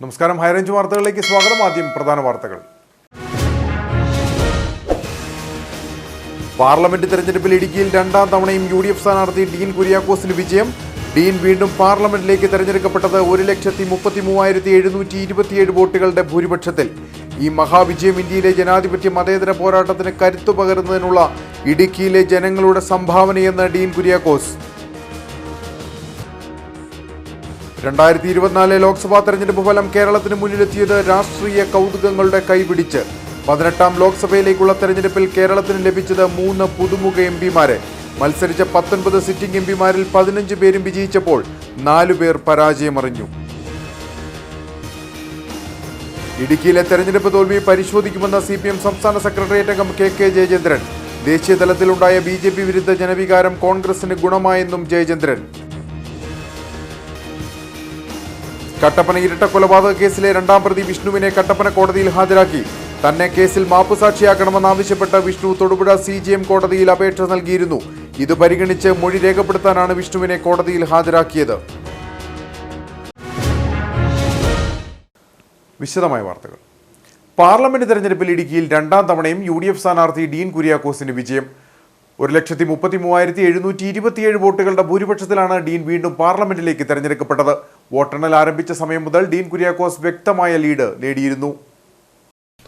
നമസ്കാരം, ഹൈറേഞ്ച് വാർത്തകളിലേക്ക് സ്വാഗതം. ആദ്യം പ്രധാന വാർത്തകൾ. പാർലമെന്റ് തെരഞ്ഞെടുപ്പിൽ ഇടുക്കിയിൽ രണ്ടാം തവണയും UDF സ്ഥാനാർത്ഥി ഡീൻ കുര്യാക്കോസിന് വിജയം. ഡീൻ വീണ്ടും പാർലമെന്റിലേക്ക് തെരഞ്ഞെടുക്കപ്പെട്ടത് 1,33,727 വോട്ടുകളുടെ ഭൂരിപക്ഷത്തിൽ. ഈ മഹാവിജയം ഇന്ത്യയിലെ ജനാധിപത്യ മതേതര പോരാട്ടത്തിന് കരുത്തു പകരുന്നതിനുള്ള ഇടുക്കിയിലെ ജനങ്ങളുടെ സംഭാവനയെന്ന് ഡീൻ കുര്യാക്കോസ്. 2024 ലോക്സഭാ തെരഞ്ഞെടുപ്പ് ഫലം കേരളത്തിന് മുന്നിലെത്തിയത് രാഷ്ട്രീയ കൗതുകങ്ങളുടെ കൈപിടിച്ച്. 18ാം ലോക്സഭയിലേക്കുള്ള തെരഞ്ഞെടുപ്പിൽ കേരളത്തിന് ലഭിച്ചത് 3 പുതുമുഖ എംപിമാരെ. മത്സരിച്ച 19 സിറ്റിംഗ് എംപിമാരിൽ 15 പേരും വിജയിച്ചപ്പോൾ 4 പേർ പരാജയമറിഞ്ഞു. ഇടുക്കിയിലെ തെരഞ്ഞെടുപ്പ് തോൽവി പരിശോധിക്കുമെന്ന CPM സംസ്ഥാന സെക്രട്ടേറിയറ്റ് അംഗം KK ജയചന്ദ്രൻ. ദേശീയ തലത്തിലുണ്ടായ BJP വിരുദ്ധ ജനവികാരം കോൺഗ്രസിന് ഗുണമായെന്നും ജയചന്ദ്രൻ. കട്ടപ്പന ഇരട്ട കൊലപാതക കേസിലെ 2ാം പ്രതി വിഷ്ണുവിനെ കട്ടപ്പന കോടതിയിൽ ഹാജരാക്കി. തന്നെ കേസിൽ മാപ്പുസാക്ഷിയാക്കണമെന്നാവശ്യപ്പെട്ട് വിഷ്ണു തൊടുപുഴ CJM കോടതിയിൽ അപേക്ഷ നൽകിയിരുന്നു. ഇത് പരിഗണിച്ച് മൊഴി രേഖപ്പെടുത്താനാണ് വിഷ്ണുവിനെ കോടതിയിൽ ഹാജരാക്കിയത്. വിശദമായ വാർത്തകൾ. പാർലമെന്റ് തെരഞ്ഞെടുപ്പിൽ ഇടുക്കിയിൽ രണ്ടാം തവണയും UDF സ്ഥാനാർത്ഥി ഡീൻ കുര്യാക്കോസിന് വിജയം. 1,33,727 വോട്ടുകളുടെ ഭൂരിപക്ഷത്തിലാണ് ഡീൻ വീണ്ടും പാർലമെന്റിലേക്ക് തെരഞ്ഞെടുക്കപ്പെട്ടത്. വോട്ടെണ്ണൽ ആരംഭിച്ച സമയം മുതൽ ഡീൻ കുര്യാക്കോസ് വ്യക്തമായ ലീഡ് നേടിയിരുന്നു.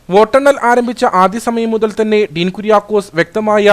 വോട്ടെണ്ണൽ ആരംഭിച്ച ആദ്യ സമയം മുതൽ തന്നെ ഡീൻ കുര്യാക്കോസ് വ്യക്തമായ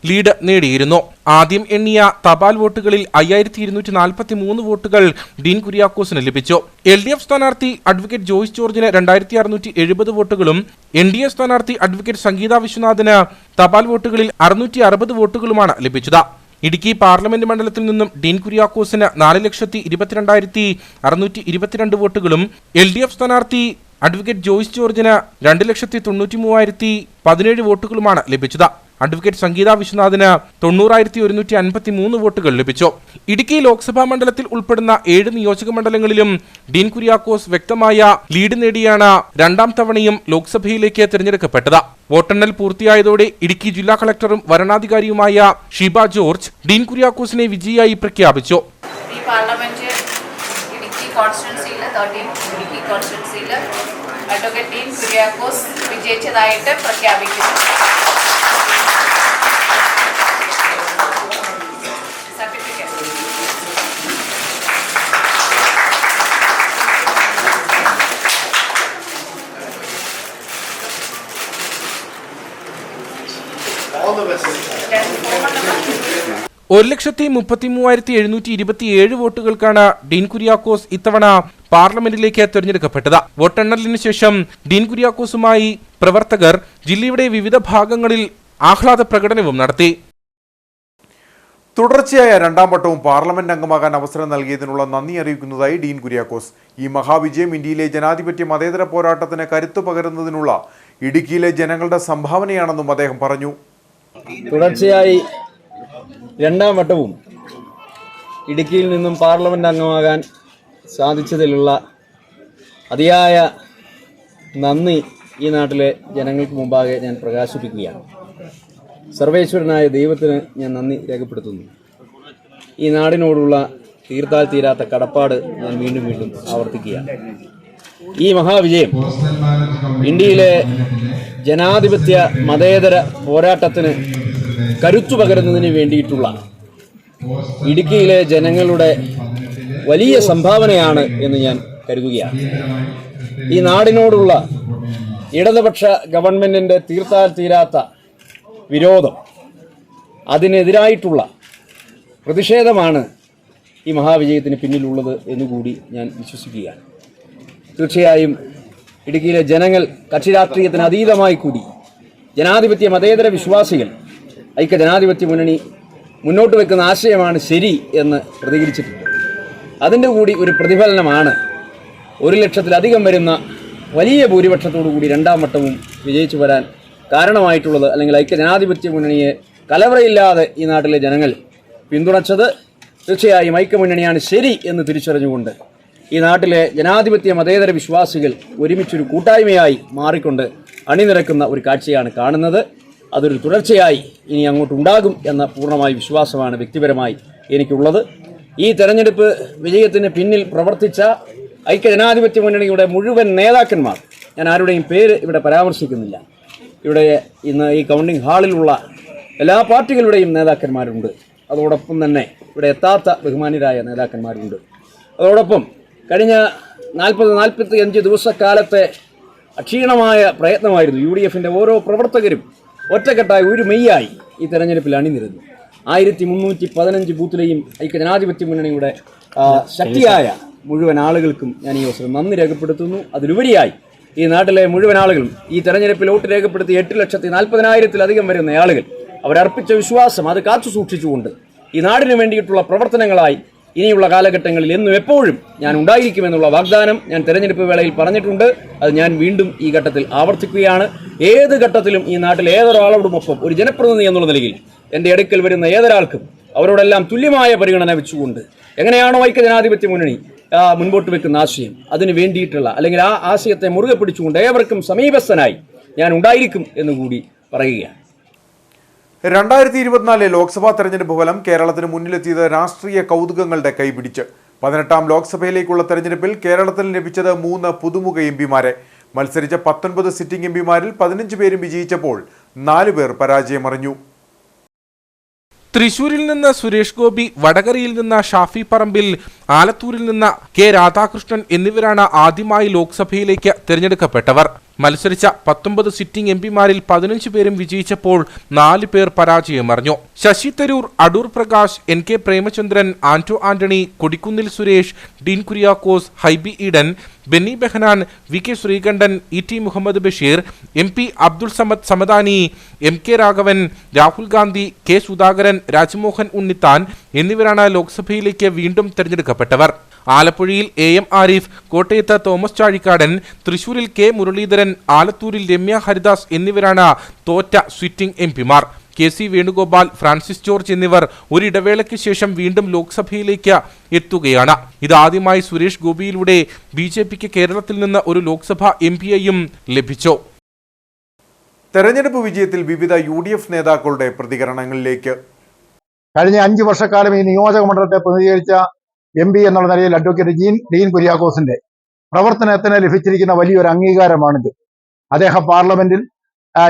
ലീഡ് നേടിയിരുന്നു. ആദ്യം എണ്ണിയ തപാൽ വോട്ടുകളിൽ 5,243 വോട്ടുകൾ ഡീൻ കുര്യാക്കോസിന് ലഭിച്ചു. LDF സ്ഥാനാർത്ഥി അഡ്വക്കേറ്റ് ജോയ്സ് ജോർജിന് 2,670 വോട്ടുകളും NDA സ്ഥാനാർത്ഥി അഡ്വക്കേറ്റ് സംഗീത വിശ്വനാഥിന് തപാൽ വോട്ടുകളിൽ 660 വോട്ടുകളുമാണ് ലഭിച്ചത്. ഇടുക്കി പാർലമെന്റ് മണ്ഡലത്തിൽ നിന്നും ഡീൻ കുര്യാക്കോസിന് 4,22,622 വോട്ടുകളും LDF സ്ഥാനാർത്ഥി അഡ്വക്കേറ്റ് ജോയ്സ് ജോർജിന് 2,93,017 വോട്ടുകളുമാണ് ലഭിച്ചത്. അഡ്വക്കേറ്റ് സംഗീത വിശ്വനാഥിന് 90,153 വോട്ടുകൾ ലഭിച്ചു. ഇടുക്കി ലോക്സഭാ മണ്ഡലത്തിൽ ഉൾപ്പെടുന്ന 7 നിയോജക മണ്ഡലങ്ങളിലും ഡീൻ കുര്യാക്കോസ് വ്യക്തമായ ലീഡ് നേടിയാണ് രണ്ടാം തവണയും ലോക്സഭയിലേക്ക് തിരഞ്ഞെടുക്കപ്പെട്ടത്. വോട്ടെണ്ണൽ പൂർത്തിയായതോടെ ഇടുക്കി ജില്ലാ കളക്ടറും വരണാധികാരിയുമായ ഷീബ ജോർജ് ഡീൻ കുര്യാക്കോസിനെ വിജയിയായി പ്രഖ്യാപിച്ചു. അഡ്വക്കേറ്റ് ഡീൻ കുര്യാക്കോസ് വിജയിച്ചതായിട്ട് പ്രഖ്യാപിക്കുന്നു. All the best. 1,33,727 വോട്ടുകൾക്കാണ് Dean Kuriakose ഇത്തവണ പാർലമെന്റിലേക്ക് തിരഞ്ഞെടുക്കപ്പെട്ടത്. വോട്ടെണ്ണലിന് ശേഷം ഡീൻ കുര്യാക്കോസുമായി പ്രവർത്തകർ ജില്ലയുടെ വിവിധ ഭാഗങ്ങളിൽ ആഹ്ലാദ പ്രകടനവും നടത്തി. തുടർച്ചയായ രണ്ടാം വട്ടവും പാർലമെന്റ് അംഗമാകാൻ അവസരം നൽകിയതിനുള്ള നന്ദി അറിയിക്കുന്നതായി ഡീൻ കുര്യാക്കോസ്. ഈ മഹാവിജയം ഇന്ത്യയിലെ ജനാധിപത്യ മതേതര പോരാട്ടത്തിന് കരുത്തു പകരുന്നതിനുള്ള ഇടുക്കിയിലെ ജനങ്ങളുടെ സംഭാവനയാണെന്നും അദ്ദേഹം പറഞ്ഞു. തുടർച്ചയായി രണ്ടാം വട്ടവും ഇടുക്കിയിൽ നിന്നും പാർലമെന്റ് അംഗമാകാൻ സാധിച്ചതിലുള്ള അതിയായ നന്ദി ഈ നാട്ടിലെ ജനങ്ങൾക്ക് മുമ്പാകെ ഞാൻ പ്രകാശിപ്പിക്കുകയാണ്. സർവേശ്വരനായ ദൈവത്തിന് ഞാൻ നന്ദി രേഖപ്പെടുത്തുന്നു. ഈ നാടിനോടുള്ള തീർത്താൽ തീരാത്ത കടപ്പാട് ഞാൻ വീണ്ടും വീണ്ടും ആവർത്തിക്കുകയാണ്. ഈ മഹാവിജയം ഇന്ത്യയിലെ ജനാധിപത്യ മതേതര പോരാട്ടത്തിന് കരുത്തു പകരുന്നതിന് വേണ്ടിയിട്ടുള്ള ഇടുക്കിയിലെ ജനങ്ങളുടെ വലിയ സംഭാവനയാണ് എന്ന് ഞാൻ കരുതുകയാണ്. ഈ നാടിനോടുള്ള ഇടതുപക്ഷ ഗവൺമെന്റിന്റെ തീർത്താൽ തീരാത്ത വിരോധം, അതിനെതിരായിട്ടുള്ള പ്രതിഷേധമാണ് ഈ മഹാവിജയത്തിന് പിന്നിലുള്ളത് എന്നുകൂടി ഞാൻ വിശ്വസിക്കുകയാണ്. തീർച്ചയായും ഇടുക്കിയിലെ ജനങ്ങൾ കക്ഷി രാഷ്ട്രീയത്തിന് അതീതമായി കൂടി ജനാധിപത്യ മതേതര വിശ്വാസികൾ ഐക്യ ജനാധിപത്യ മുന്നണി മുന്നോട്ട് വെക്കുന്ന ആശയമാണ് ശരി എന്ന് പ്രതികരിച്ചിട്ടുണ്ട്. അതിൻ്റെ കൂടി ഒരു പ്രതിഫലനമാണ് 1,00,000-ലധികം വരുന്ന വലിയ ഭൂരിപക്ഷത്തോടു കൂടി രണ്ടാം വട്ടവും വിജയിച്ചു വരാൻ കാരണമായിട്ടുള്ളത്. അല്ലെങ്കിൽ ഐക്യ ജനാധിപത്യ മുന്നണിയെ കലവറയില്ലാതെ ഈ നാട്ടിലെ ജനങ്ങൾ പിന്തുണച്ചത് തീർച്ചയായും ഐക്യമുന്നണിയാണ് ശരി എന്ന് തിരിച്ചറിഞ്ഞുകൊണ്ട് ഈ നാട്ടിലെ ജനാധിപത്യ മതേതര വിശ്വാസികൾ ഒരുമിച്ചൊരു കൂട്ടായ്മയായി മാറിക്കൊണ്ട് അണിനിരക്കുന്ന ഒരു കാഴ്ചയാണ് കാണുന്നത്. അതൊരു തുടർച്ചയായി ഇനി അങ്ങോട്ടുണ്ടാകും എന്ന പൂർണ്ണമായ വിശ്വാസമാണ് വ്യക്തിപരമായി എനിക്കുള്ളത്. ഈ തെരഞ്ഞെടുപ്പ് വിജയത്തിന് പിന്നിൽ പ്രവർത്തിച്ച ഐക്യജനാധിപത്യ മുന്നണിയുടെ മുഴുവൻ നേതാക്കന്മാർ, ഞാൻ ആരുടെയും പേര് ഇവിടെ പരാമർശിക്കുന്നില്ല, ഇവിടെ ഇന്ന് ഈ കൗണ്ടിംഗ് ഹാളിലുള്ള എല്ലാ പാർട്ടികളുടെയും നേതാക്കന്മാരുണ്ട്. അതോടൊപ്പം തന്നെ ഇവിടെ എത്താത്ത ബഹുമാന്യരായ നേതാക്കന്മാരുണ്ട്. അതോടൊപ്പം കഴിഞ്ഞ 40-45 ദിവസക്കാലത്തെ അക്ഷീണമായ പ്രയത്നമായിരുന്നു. UDFിൻ്റെ ഓരോ പ്രവർത്തകരും ഒറ്റക്കെട്ടായി ഒരു മെയ്യായി ഈ തെരഞ്ഞെടുപ്പിൽ അണിനിരന്നു. 1315 ബൂത്തിലെയും ഐക്യജനാധിപത്യ മുന്നണിയുടെ ശക്തിയായ മുഴുവൻ ആളുകൾക്കും ഞാൻ ഈ അവസരം നന്ദി രേഖപ്പെടുത്തുന്നു. അതിലുപരിയായി ഈ നാട്ടിലെ മുഴുവൻ ആളുകളും ഈ തെരഞ്ഞെടുപ്പിൽ വോട്ട് രേഖപ്പെടുത്തി 8,40,000-ലധികം വരുന്ന ആളുകൾ അവരർപ്പിച്ച വിശ്വാസം അത് കാത്തു സൂക്ഷിച്ചുകൊണ്ട് ഈ നാടിന് വേണ്ടിയിട്ടുള്ള പ്രവർത്തനങ്ങളായി ഇനിയുള്ള കാലഘട്ടങ്ങളിൽ എന്നും എപ്പോഴും ഞാൻ ഉണ്ടായിരിക്കുമെന്നുള്ള വാഗ്ദാനം ഞാൻ തെരഞ്ഞെടുപ്പ് വേളയിൽ പറഞ്ഞിട്ടുണ്ട്. അത് ഞാൻ വീണ്ടും ഈ ഘട്ടത്തിൽ ആവർത്തിക്കുകയാണ്. ഏത് ഘട്ടത്തിലും ഈ നാട്ടിൽ ഏതൊരാളോടുമൊപ്പം ഒരു ജനപ്രതിനിധി എന്നുള്ള നിലയിൽ എൻ്റെ അടുക്കൽ വരുന്ന ഏതൊരാൾക്കും അവരോടെല്ലാം തുല്യമായ പരിഗണന വെച്ചുകൊണ്ട് എങ്ങനെയാണോ ഐക്യജനാധിപത്യ മുന്നണി മുൻപോട്ട് വെക്കുന്ന ആശയം, അതിന് വേണ്ടിയിട്ടുള്ള അല്ലെങ്കിൽ ആ ആശയത്തെ മുറുകെ പിടിച്ചുകൊണ്ട് ഏവർക്കും സമീപസ്ഥനായി ഞാൻ ഉണ്ടായിരിക്കും എന്നുകൂടി പറയുകയാണ്. 2024 ലോക്സഭാ തെരഞ്ഞെടുപ്പ് ഫലം കേരളത്തിന് മുന്നിലെത്തിയത് രാഷ്ട്രീയ കൗതുകങ്ങളുടെ കൈപിടിച്ച്. 18ാം ലോക്സഭയിലേക്കുള്ള തെരഞ്ഞെടുപ്പിൽ കേരളത്തിന് ലഭിച്ചത് 3 പുതുമുഖ എംപിമാരെ. മത്സരിച്ച 19 സിറ്റിംഗ് എംപിമാരിൽ 15 പേരും വിജയിച്ചപ്പോൾ 4 പേർ പരാജയമറിഞ്ഞു. തൃശൂരിൽ നിന്ന് സുരേഷ് ഗോപി, വടകരയിൽ നിന്ന് ഷാഫി പറമ്പിൽ, ആലത്തൂരിൽ നിന്ന് കെ രാധാകൃഷ്ണൻ എന്നിവരാണ് ആദ്യമായി ലോക്സഭയിലേക്ക് തിരഞ്ഞെടുക്കപ്പെട്ടവർ. മത്സരിച്ച 19 സിറ്റിംഗ് എംപിമാരിൽ 15 പേരും വിജയിച്ചപ്പോൾ 4 പേർ പരാജയമറിഞ്ഞു. Sasi Tharoor, Adoor Prakash, NK Premachandran, Anto Antony, Kodikunnil Suresh, Dean Kuriakose, Hibi Eden, Benny Behanan, VK Sreekandan, ET Muhammad Basheer, MP Abdul Samad Samadani, MK Raghavan, Rahul Gandhi, K Sudhakaran, Rajmohan Unnithan എന്നിവരാണ് ലോക്സഭയിലേക്ക് വീണ്ടും തിരഞ്ഞെടുക്കപ്പെട്ടവർ. ആലപ്പുഴയിൽ AM ആരിഫ്, കോട്ടയത്ത് തോമസ് ചാഴിക്കാടൻ, തൃശൂരിൽ K മുരളീധരൻ, ആലത്തൂരിൽ രമ്യ ഹരിദാസ് എന്നിവരാണ് തോറ്റ സിറ്റിംഗ് എംപിമാർ. KC വേണുഗോപാൽ, ഫ്രാൻസിസ് ജോർജ് എന്നിവർ ഒരിടവേളയ്ക്ക് ശേഷം വീണ്ടും ലോക്സഭയിലേക്ക് എത്തുകയാണ്. ഇതാദ്യമായി സുരേഷ് ഗോപിയിലൂടെ BJPക്ക് കേരളത്തിൽ നിന്ന് ഒരു ലോക്സഭാ MPയെയും ലഭിച്ചു. തെരഞ്ഞെടുപ്പ് വിജയത്തിൽ വിവിധ UDF നേതാക്കളുടെ പ്രതികരണങ്ങളിലേക്ക്. കഴിഞ്ഞ 5 വർഷക്കാലം ഈ നിയോജക മണ്ഡലത്തെ പ്രതിനിധീകരിച്ച MP എന്നുള്ള നിലയിൽ അഡ്വക്കേറ്റ് ഡീൻ കുര്യാക്കോസിന്റെ പ്രവർത്തനത്തിന് ലഭിച്ചിരിക്കുന്ന വലിയൊരു അംഗീകാരമാണിത്. അദ്ദേഹം പാർലമെന്റിൽ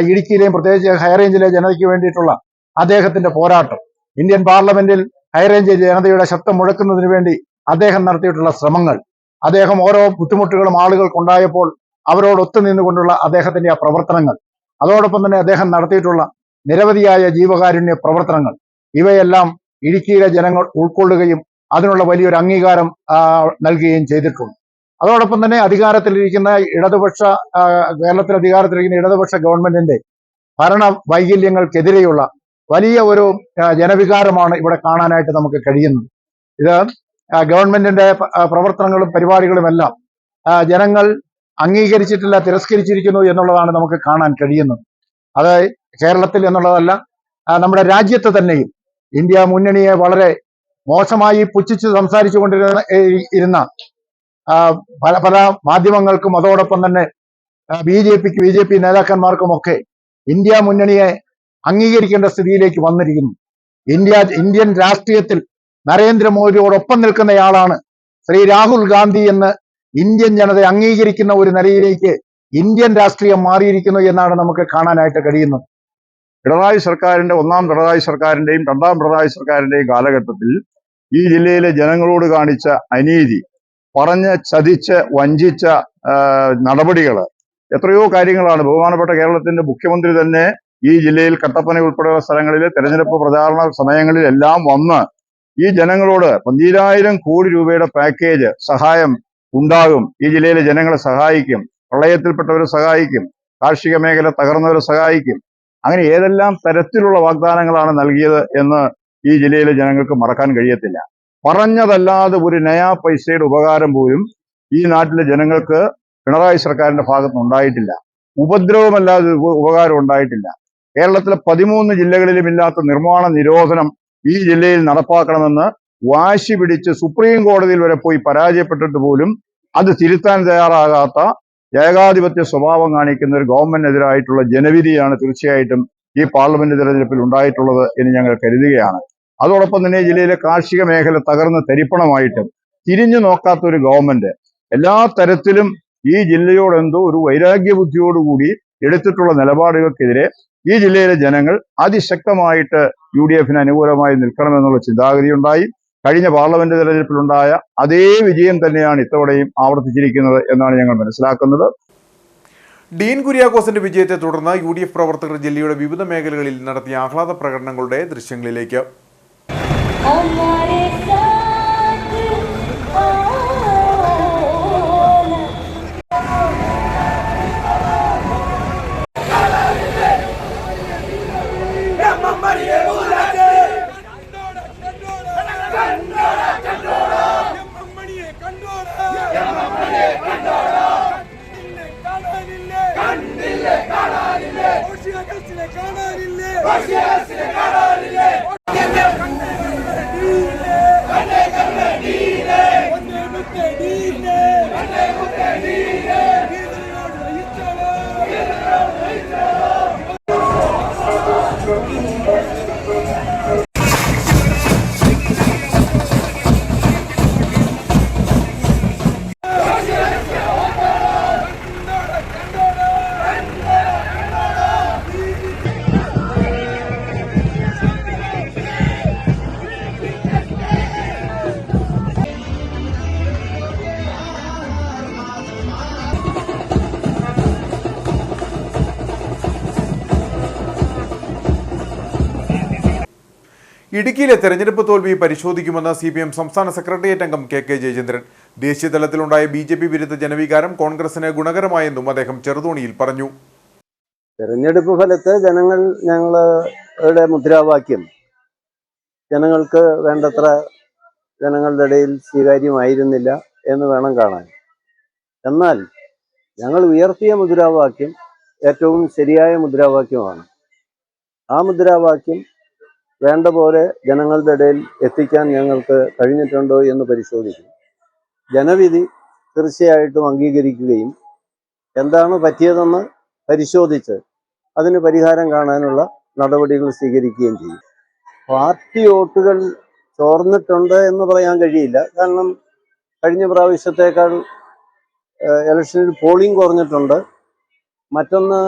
ഇടുക്കിയിലെയും പ്രത്യേകിച്ച് ഹൈറേഞ്ചിലെ ജനതയ്ക്ക് വേണ്ടിയിട്ടുള്ള അദ്ദേഹത്തിന്റെ പോരാട്ടം, ഇന്ത്യൻ പാർലമെന്റിൽ ഹൈറേഞ്ച് ജനതയുടെ ശബ്ദം മുഴക്കുന്നതിന് വേണ്ടി അദ്ദേഹം നടത്തിയിട്ടുള്ള ശ്രമങ്ങൾ, അദ്ദേഹം ഓരോ ബുദ്ധിമുട്ടുകളും ആളുകൾക്കുണ്ടായപ്പോൾ അവരോട് ഒത്തുനിന്നുകൊണ്ടുള്ള അദ്ദേഹത്തിന്റെ ആ പ്രവർത്തനങ്ങൾ, അതോടൊപ്പം തന്നെ അദ്ദേഹം നടത്തിയിട്ടുള്ള നിരവധിയായ ജീവകാരുണ്യ പ്രവർത്തനങ്ങൾ, ഇവയെല്ലാം ഇടുക്കിയിലെ ജനങ്ങൾ ഉൾക്കൊള്ളുകയും അതിനുള്ള വലിയൊരു അംഗീകാരം നൽകുകയും ചെയ്തിട്ടുണ്ട്. അതോടൊപ്പം തന്നെ അധികാരത്തിലിരിക്കുന്ന കേരളത്തിൽ അധികാരത്തിലിരിക്കുന്ന ഇടതുപക്ഷ ഗവൺമെന്റിന്റെ ഭരണ വൈകല്യങ്ങൾക്കെതിരെയുള്ള വലിയ ഒരു ജനവികാരമാണ് ഇവിടെ കാണാനായിട്ട് നമുക്ക് കഴിയുന്നത്. ഇത് ഗവൺമെന്റിന്റെ പ്രവർത്തനങ്ങളും പരിപാടികളുമെല്ലാം ജനങ്ങൾ അംഗീകരിച്ചിട്ടില്ല, തിരസ്കരിച്ചിരിക്കുന്നു എന്നുള്ളതാണ് നമുക്ക് കാണാൻ കഴിയുന്നത്. അത് കേരളത്തിൽ എന്നുള്ളതല്ല, നമ്മുടെ രാജ്യത്ത് തന്നെയും ഇന്ത്യ മുന്നണിയെ വളരെ മോശമായി പുച്ഛിച്ച് സംസാരിച്ചു കൊണ്ടിരുന്ന പല മാധ്യമങ്ങൾക്കും അതോടൊപ്പം തന്നെ BJP നേതാക്കന്മാർക്കുമൊക്കെ ഇന്ത്യ മുന്നണിയെ അംഗീകരിക്കേണ്ട സ്ഥിതിയിലേക്ക് വന്നിരിക്കുന്നു. ഇന്ത്യൻ രാഷ്ട്രീയത്തിൽ നരേന്ദ്രമോദിയോടൊപ്പം നിൽക്കുന്നയാളാണ് ശ്രീ രാഹുൽ ഗാന്ധി എന്ന് ഇന്ത്യൻ ജനത അംഗീകരിക്കുന്ന ഒരു നിലയിലേക്ക് ഇന്ത്യൻ രാഷ്ട്രീയം മാറിയിരിക്കുന്നു എന്നാണ് നമുക്ക് കാണാനായിട്ട് കഴിയുന്നത്. പിണറായി സർക്കാരിന്റെ ഒന്നാം പിണറായി സർക്കാരിന്റെയും രണ്ടാം പിണറായി സർക്കാരിന്റെയും കാലഘട്ടത്തിൽ ഈ ജില്ലയിലെ ജനങ്ങളോട് കാണിച്ച അനീതി, പറഞ്ഞ് ചതിച്ച് വഞ്ചിച്ച നടപടികൾ, എത്രയോ കാര്യങ്ങളാണ് ബഹുമാനപ്പെട്ട കേരളത്തിന്റെ മുഖ്യമന്ത്രി തന്നെ ഈ ജില്ലയിൽ കട്ടപ്പന ഉൾപ്പെടെയുള്ള സ്ഥലങ്ങളിൽ തെരഞ്ഞെടുപ്പ് പ്രചാരണ സമയങ്ങളിലെല്ലാം വന്ന് ഈ ജനങ്ങളോട് 12,000 കോടി രൂപയുടെ പാക്കേജ് സഹായം ഉണ്ടാകും, ഈ ജില്ലയിലെ ജനങ്ങളെ സഹായിക്കും, പ്രളയത്തിൽപ്പെട്ടവരെ സഹായിക്കും, കാർഷിക മേഖല തകർന്നവരെ സഹായിക്കും, അങ്ങനെ ഏതെല്ലാം തരത്തിലുള്ള വാഗ്ദാനങ്ങളാണ് നൽകിയത് എന്ന് ഈ ജില്ലയിലെ ജനങ്ങൾക്ക് മറക്കാൻ കഴിയത്തില്ല. പറഞ്ഞതല്ലാതെ ഒരു നയാ പൈസയുടെ ഉപകാരം പോലും ഈ നാട്ടിലെ ജനങ്ങൾക്ക് പിണറായി സർക്കാരിന്റെ ഭാഗത്ത് ഉണ്ടായിട്ടില്ല. ഉപദ്രവമല്ലാതെ ഉപകാരം ഉണ്ടായിട്ടില്ല. കേരളത്തിലെ 13 ജില്ലകളിലും ഇല്ലാത്ത നിർമ്മാണ നിരോധനം ഈ ജില്ലയിൽ നടപ്പാക്കണമെന്ന് വാശി പിടിച്ച് സുപ്രീം കോടതിയിൽ വരെ പോയി പരാജയപ്പെട്ടിട്ട് പോലും അത് തിരുത്താൻ തയ്യാറാകാത്ത ഏകാധിപത്യ സ്വഭാവം കാണിക്കുന്ന ഒരു ഗവൺമെന്റിനെതിരായിട്ടുള്ള ജനവിധിയാണ് തീർച്ചയായിട്ടും ഈ പാർലമെന്റ് തെരഞ്ഞെടുപ്പിൽ ഉണ്ടായിട്ടുള്ളത് എന്ന് ഞങ്ങൾ കരുതുകയാണ്. അതോടൊപ്പം തന്നെ ജില്ലയിലെ കാർഷിക മേഖല തകർന്ന് തരിപ്പണമായിട്ടും തിരിഞ്ഞു നോക്കാത്ത ഒരു ഗവൺമെന്റ്, എല്ലാ തരത്തിലും ഈ ജില്ലയോട് എന്തോ ഒരു വൈരാഗ്യ ബുദ്ധിയോടുകൂടി എടുത്തിട്ടുള്ള നിലപാടുകൾക്കെതിരെ ഈ ജില്ലയിലെ ജനങ്ങൾ അതിശക്തമായിട്ട് UDF അനുകൂലമായി നിൽക്കണമെന്നുള്ള ചിന്താഗതി ഉണ്ടായി. കഴിഞ്ഞ പാർലമെന്റ് തെരഞ്ഞെടുപ്പിലുണ്ടായ അതേ വിജയം തന്നെയാണ് ഇത്തവണയും ആവർത്തിച്ചിരിക്കുന്നത് എന്നാണ് ഞങ്ങൾ മനസ്സിലാക്കുന്നത്. ഡീൻ കുര്യാക്കോസിന്റെ വിജയത്തെ തുടർന്ന് UDF പ്രവർത്തകർ ജില്ലയുടെ വിവിധ മേഖലകളിൽ നടത്തിയ ആഹ്ലാദ പ്രകടനങ്ങളുടെ ദൃശ്യങ്ങളിലേക്ക്. ഇടുക്കിയിലെ തെരഞ്ഞെടുപ്പ് തോൽവി പരിശോധിക്കുമെന്ന് CPM സംസ്ഥാന സെക്രട്ടേറിയറ്റ് അംഗം KK ജയചന്ദ്രൻ. ദേശീയ തലത്തിലുണ്ടായ BJP വിരുദ്ധ ജനവികാരം കോൺഗ്രസിന് ഗുണകരമായെന്നും അദ്ദേഹം ചെറുതോണിയിൽ പറഞ്ഞു. തെരഞ്ഞെടുപ്പ് ഫലത്തെ ഞങ്ങളുടെ മുദ്രാവാക്യം ജനങ്ങൾക്ക് വേണ്ടത്ര ജനങ്ങളുടെ ഇടയിൽ സ്വീകാര്യമായിരുന്നില്ല എന്ന് വേണം കാണാൻ. എന്നാൽ ഞങ്ങൾ ഉയർത്തിയ മുദ്രാവാക്യം ഏറ്റവും ശരിയായ മുദ്രാവാക്യമാണ്. ആ മുദ്രാവാക്യം വേണ്ട പോലെ ജനങ്ങളുടെ ഇടയിൽ എത്തിക്കാൻ ഞങ്ങൾക്ക് കഴിഞ്ഞിട്ടുണ്ടോ എന്ന് പരിശോധിക്കും. ജനവിധി തീർച്ചയായിട്ടും അംഗീകരിക്കുകയും എന്താണ് പറ്റിയതെന്ന് പരിശോധിച്ച് അതിന് പരിഹാരം കാണാനുള്ള നടപടികൾ സ്വീകരിക്കുകയും ചെയ്യും. പാർട്ടി വോട്ടുകൾ ചോർന്നിട്ടുണ്ട് എന്ന് പറയാൻ കഴിയില്ല. കാരണം കഴിഞ്ഞ പ്രാവശ്യത്തേക്കാൾ ഇലക്ഷനിൽ പോളിംഗ് കുറഞ്ഞിട്ടുണ്ട്. മറ്റൊന്ന്,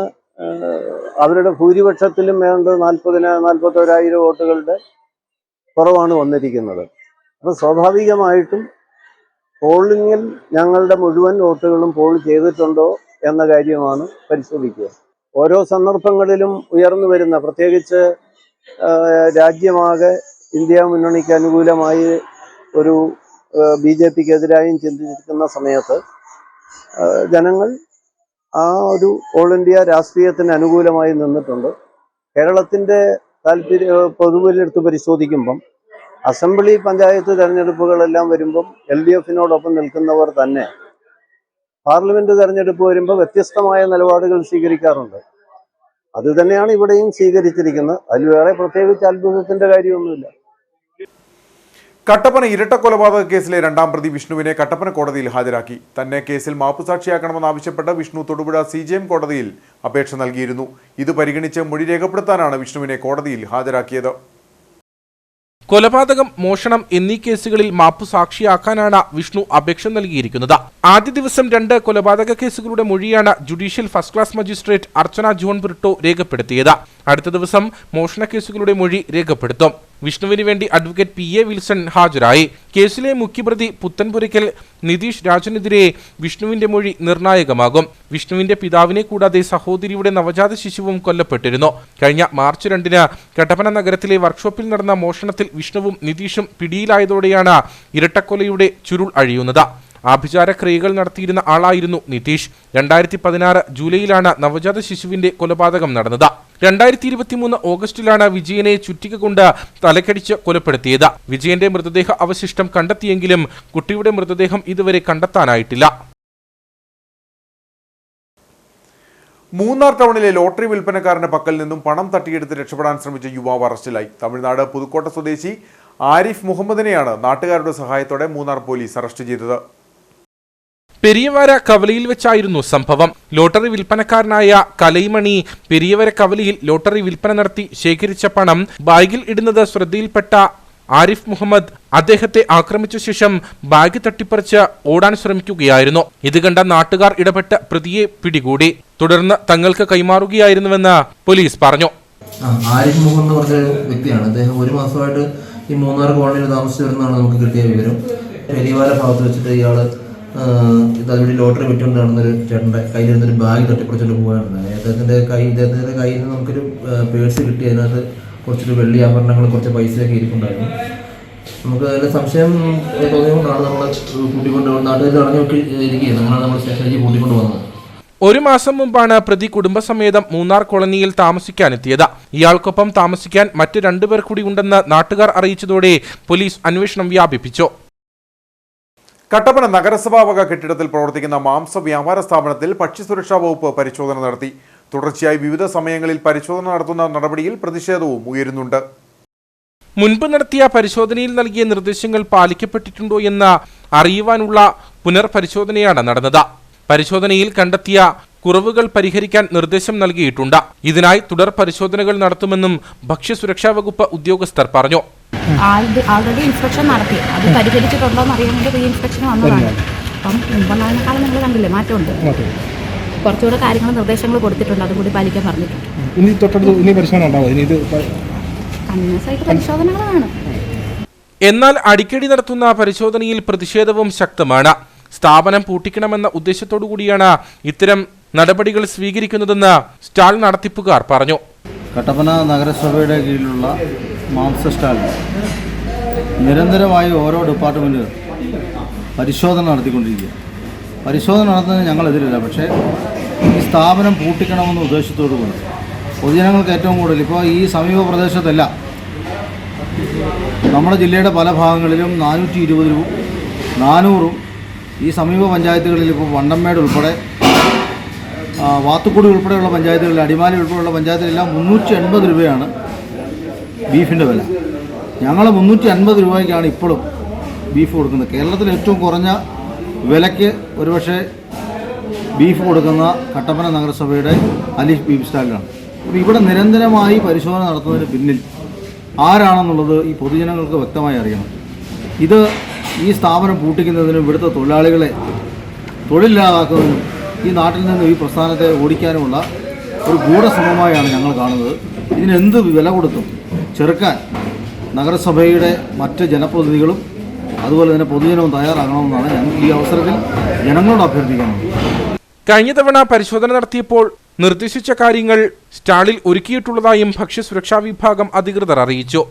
അവരുടെ ഭൂരിപക്ഷത്തിലും വേണ്ട 41,000 വോട്ടുകളുടെ കുറവാണ് വന്നിരിക്കുന്നത്. അപ്പം സ്വാഭാവികമായിട്ടും പോളിംഗിൽ ഞങ്ങളുടെ മുഴുവൻ വോട്ടുകളും പോൾ ചെയ്തിട്ടുണ്ടോ എന്ന കാര്യമാണ് പരിശോധിക്കുക. ഓരോ സന്ദർഭങ്ങളിലും ഉയർന്നു വരുന്ന, പ്രത്യേകിച്ച് രാജ്യമാകെ ഇന്ത്യ മുന്നണിക്ക് അനുകൂലമായി ഒരു BJPക്കെതിരായും ചിന്തിക്കുന്ന സമയത്ത് ജനങ്ങൾ ആ ഒരു ഓൾ ഇന്ത്യ രാഷ്ട്രീയത്തിന് അനുകൂലമായി നിന്നിട്ടുണ്ട്. കേരളത്തിൻ്റെ പൊതുവിലെടുത്ത് പരിശോധിക്കുമ്പം അസംബ്ലി പഞ്ചായത്ത് തെരഞ്ഞെടുപ്പുകളെല്ലാം വരുമ്പം LDFനോടൊപ്പം നിൽക്കുന്നവർ തന്നെ പാർലമെന്റ് തെരഞ്ഞെടുപ്പ് വരുമ്പോൾ വ്യത്യസ്തമായ നിലപാടുകൾ സ്വീകരിക്കാറുണ്ട്. അത് തന്നെയാണ് ഇവിടെയും സ്വീകരിച്ചിരിക്കുന്നത്. അതിൽ വേറെ പ്രത്യേകിച്ച് അത്ഭുതത്തിന്റെ കാര്യമൊന്നുമില്ല. കട്ടപ്പന ഇരട്ടക്കൊലപാതക കേസിലെ 2ാം പ്രതി വിഷ്ണുവിനെ കട്ടപ്പന കോടതിയിൽ ഹാജരാക്കി. തന്നെ കേസിൽ മാപ്പുസാക്ഷിയാക്കണമെന്നാവശ്യപ്പെട്ട് വിഷ്ണു തൊടുപുഴ CJM കോടതിയിൽ അപേക്ഷ നൽകിയിരുന്നു. ഇത് പരിഗണിച്ച് മൊഴി രേഖപ്പെടുത്താനാണ് വിഷ്ണുവിനെ കോടതിയിൽ ഹാജരാക്കിയത്. കൊലപാതകം, മോഷണം എന്നീ കേസുകളിൽ മാപ്പുസാക്ഷിയാക്കാനാണ് വിഷ്ണു അപേക്ഷ നൽകിയിരിക്കുന്നത്. ആദ്യ ദിവസം 2 കൊലപാതക കേസുകളുടെ മൊഴിയാണ് ജുഡീഷ്യൽ ഫസ്റ്റ് ക്ലാസ് മജിസ്ട്രേറ്റ് അർച്ചന ജോൺ ബ്രിട്ടോ രേഖപ്പെടുത്തിയത്. അടുത്ത ദിവസം മോഷണ കേസുകളുടെ മൊഴി രേഖപ്പെടുത്തും. വിഷ്ണുവിന് വേണ്ടി അഡ്വക്കേറ്റ് PA വിൽസൺ ഹാജരായി. കേസിലെ മുഖ്യപ്രതി പുത്തൻപുരയ്ക്കൽ നിതീഷ് രാജനെതിരെ വിഷ്ണുവിന്റെ മൊഴി നിർണായകമാകും. വിഷ്ണുവിന്റെ പിതാവിനെ കൂടാതെ സഹോദരിയുടെ നവജാത ശിശുവും കൊല്ലപ്പെട്ടിരുന്നു. കഴിഞ്ഞ മാർച്ച് 2-ന് കട്ടപ്പന നഗരത്തിലെ വർക്ക്ഷോപ്പിൽ നടന്ന മോഷണത്തിൽ വിഷ്ണുവും നിതീഷും പിടിയിലായതോടെയാണ് ഇരട്ടക്കൊലയുടെ ചുരുൾ അഴിയുന്നത്. ആഭിചാര ക്രിയകൾ നടത്തിയിരുന്ന ആളായിരുന്നു നിതീഷ്. 2016 ജൂലൈയിലാണ് നവജാത ശിശുവിന്റെ കൊലപാതകം നടന്നത്. 2023 ഓഗസ്റ്റിലാണ് വിജയനെ ചുറ്റിക കൊണ്ട് തലക്കടിച്ച് കൊലപ്പെടുത്തിയത്. വിജയന്റെ മൃതദേഹ അവശിഷ്ടം കണ്ടെത്തിയെങ്കിലും കുട്ടിയുടെ മൃതദേഹം ഇതുവരെ കണ്ടെത്താനായിട്ടില്ല. മൂന്നാർ ടൗണിലെ ലോട്ടറി വിൽപ്പനക്കാരന്റെ പക്കൽ നിന്നും പണം തട്ടിയെടുത്ത് രക്ഷപ്പെടാൻ ശ്രമിച്ച യുവാവ് അറസ്റ്റിലായി. തമിഴ്നാട് പുതുക്കോട്ട സ്വദേശി ആരിഫ് മുഹമ്മദിനെയാണ് നാട്ടുകാരുടെ സഹായത്തോടെ മൂന്നാർ പോലീസ് അറസ്റ്റ് ചെയ്തത്. പെരിയവര കവലയിൽ വെച്ചായിരുന്നു സംഭവം. ലോട്ടറി വിൽപ്പനക്കാരനായ കലൈമണി പെരിയവര കവലയിൽ ലോട്ടറി വിൽപ്പന നടത്തി ശേഖരിച്ച പണം ബാഗിൽ ഇടുന്നത് ശ്രദ്ധയിൽപ്പെട്ട ആരിഫ് മുഹമ്മദ് അദ്ദേഹത്തെ ആക്രമിച്ച ശേഷം ബാഗ് തട്ടിപ്പറിച്ച് ഓടാൻ ശ്രമിക്കുകയായിരുന്നു. ഇത് കണ്ട നാട്ടുകാർ ഇടപെട്ട് പ്രതിയെ പിടികൂടി. തുടർന്ന് തങ്ങൾക്ക് കൈമാറുകയായിരുന്നുവെന്ന് പോലീസ് പറഞ്ഞു. ആരിഫ് മുഹമ്മദ് എന്ന് പറഞ്ഞ വ്യക്തിയാണ്. അദ്ദേഹം 1 മാസമായിട്ട് ഈ മൂന്നാർ കോളനിയിൽ താമസിച്ചു വരുന്നതാണ് നമുക്ക് കിട്ടിയ വിവരം. പെരിവാല ഭാഗത്ത് വെച്ചിട്ട് ഇയാൾ അതുവഴി ലോട്ടറി വിറ്റുകൊണ്ട് നടന്നൊരു ചേട്ടൻ്റെ കയ്യിലിരുന്നൊരു ബാഗ് തട്ടിപ്പറിച്ചിട്ട് പോകാനുണ്ടായി. അദ്ദേഹത്തിൻ്റെ കയ്യിൽ നിന്ന് നമുക്കൊരു പേഴ്സ് കിട്ടി. അതിനകത്ത് കുറച്ചൊരു വെള്ളി ആഭരണങ്ങളും കുറച്ച് പൈസയൊക്കെ ഇരിപ്പുണ്ടായിരുന്നു. നമുക്ക് അതിൻ്റെ സംശയം തോന്നിയുകൊണ്ടാണ് നമ്മൾ കൂട്ടിക്കൊണ്ട് നാട്ടുകാർ അറിഞ്ഞു നോക്കി ഇരിക്കുകയാണ്. നമ്മളാണ് നമ്മൾ സ്റ്റേഷനിലേക്ക് കൂട്ടിക്കൊണ്ട് വന്നത്. 1 മാസം മുമ്പാണ് പ്രതി കുടുംബസമേതം മൂന്നാർ കോളനിയിൽ താമസിക്കാനെത്തിയത്. ഇയാൾക്കൊപ്പം താമസിക്കാൻ മറ്റ് 2 പേർ കൂടി ഉണ്ടെന്ന് നാട്ടുകാർ അറിയിച്ചതോടെ പോലീസ് അന്വേഷണം വ്യാപിപ്പിച്ചു. കട്ടപ്പന നഗരസഭാ വക കെട്ടിടത്തിൽ പ്രവർത്തിക്കുന്ന മാംസ വ്യാപാര സ്ഥാപനത്തിൽ ഭക്ഷ്യസുരക്ഷാ വകുപ്പ് പരിശോധന നടത്തി. തുടർച്ചയായി വിവിധ സമയങ്ങളിൽ പരിശോധന നടത്തുന്ന നടപടിയിൽ പ്രതിഷേധവും ഉയരുന്നുണ്ട്. മുൻപ് നടത്തിയ പരിശോധനയിൽ നൽകിയ നിർദ്ദേശങ്ങൾ പാലിക്കപ്പെട്ടിട്ടുണ്ടോ എന്ന് അറിയുവാനുള്ള പുനർപരിശോധനയാണ് നടന്നത്. പരിശോധനയിൽ കണ്ടെത്തിയ കുറവുകൾ പരിഹരിക്കാൻ നിർദ്ദേശം നൽകിയിട്ടുണ്ട്. ഇതിനായി തുടർ പരിശോധനകൾ നടത്തുമെന്നും ഭക്ഷ്യസുരക്ഷാ വകുപ്പ് ഉദ്യോഗസ്ഥർ പറഞ്ഞു. ആൾറെഡി ഇൻസ്പെക്ഷൻ നടത്തി, അത് പരിഹരിച്ചിട്ടുണ്ടോ എന്ന് അറിയാൻ വേണ്ടി റീ ഇൻസ്പെക്ഷൻ വന്നതാണ്. അപ്പം മുമ്പുള്ളതിനേക്കാളും നിങ്ങൾ കണ്ടില്ലേ മാറ്റമുണ്ട്. കുറച്ചുകൂടെ കാര്യങ്ങൾ നിർദ്ദേശങ്ങൾ കൊടുത്തിട്ടുണ്ട്, അതും കൂടി പാലിക്കാൻ പറഞ്ഞിട്ടുണ്ട്. കണ്ടിന്യൂസായിട്ട് പരിശോധനകളാണ്. എന്നാൽ അടിക്കടി നടത്തുന്ന പരിശോധനയിൽ പ്രതിഷേധവും ശക്തമാണ്. സ്ഥാപനം പൂട്ടിക്കണമെന്ന ഉദ്ദേശത്തോടുകൂടിയാണ് ഇത്തരം നടപടികൾ സ്വീകരിക്കുന്നതെന്ന് സ്റ്റാൾ നടത്തിപ്പുകാർ പറഞ്ഞു. കട്ടപ്പന നഗരസഭയുടെ കീഴിലുള്ള മാംസ സ്റ്റാളിൽ നിരന്തരമായി ഓരോ ഡിപ്പാർട്ട്മെൻറ്റുകൾ പരിശോധന നടത്തിക്കൊണ്ടിരിക്കുക. പരിശോധന നടത്തുന്നതിന് ഞങ്ങളെതിരില്ല. പക്ഷേ ഈ സ്ഥാപനം പൂട്ടിക്കണമെന്ന ഉദ്ദേശത്തോടു കൂടി പൊതുജനങ്ങൾക്ക് ഏറ്റവും കൂടുതൽ ഇപ്പോൾ ഈ സമീപ പ്രദേശത്തെല്ലാം നമ്മുടെ ജില്ലയുടെ പല ഭാഗങ്ങളിലും 420 400 ഈ സമീപ പഞ്ചായത്തുകളിൽ ഇപ്പോൾ വണ്ടമ്മേട് ഉൾപ്പെടെ വാത്തുക്കുടി ഉൾപ്പെടെയുള്ള പഞ്ചായത്തുകളിൽ അടിമാലി ഉൾപ്പെടെയുള്ള പഞ്ചായത്തിലെല്ലാം 380 രൂപയാണ് ബീഫിൻ്റെ വില. ഞങ്ങൾ 350 രൂപയ്ക്കാണ് ഇപ്പോഴും ബീഫ് കൊടുക്കുന്നത്. കേരളത്തിൽ ഏറ്റവും കുറഞ്ഞ വിലയ്ക്ക് ഒരുപക്ഷെ ബീഫ് കൊടുക്കുന്ന കട്ടപ്പന നഗരസഭയുടെ അലീഫ് ബീഫ് സ്റ്റാളിലാണ്. അപ്പോൾ ഇവിടെ നിരന്തരമായി പരിശോധന നടത്തുന്നതിന് പിന്നിൽ ആരാണെന്നുള്ളത് ഈ പൊതുജനങ്ങൾക്ക് വ്യക്തമായി അറിയണം. ഇത് ഈ സ്ഥാപനം പൂട്ടിക്കുന്നതിനും ഇവിടുത്തെ തൊഴിലാളികളെ തൊഴിലില്ലാതാക്കുന്നതിനും ഈ നാട്ടിൽ നിന്ന് ഈ പ്രസ്ഥാനത്തെ ഓടിക്കാനുമുള്ള ഒരു ഗൂഢശ്രമമായാണ് ഞങ്ങൾ കാണുന്നത്. ഇതിനെന്ത് വില കൊടുത്തും ചെറുക്കാൻ നഗരസഭയുടെ മറ്റ് ജനപ്രതിനിധികളും അതുപോലെ തന്നെ പൊതുജനവും തയ്യാറാകണമെന്നാണ് ഞങ്ങൾക്ക് ഈ അവസരത്തിൽ ജനങ്ങളോട് അഭ്യർത്ഥിക്കുന്നത്. കഴിഞ്ഞ തവണ പരിശോധന നടത്തിയപ്പോൾ നിർദ്ദേശിച്ച കാര്യങ്ങൾ സ്റ്റാളിൽ ഒരുക്കിയിട്ടുള്ളതായും ഭക്ഷ്യസുരക്ഷാ വിഭാഗം അധികൃതർ അറിയിച്ചു.